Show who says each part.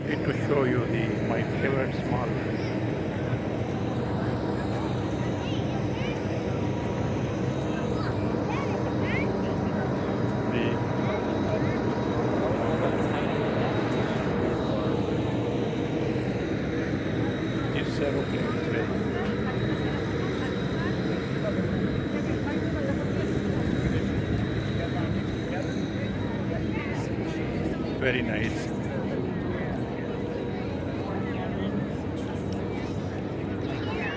Speaker 1: wanted to show you the my favorite small the this aeroplane is very nice.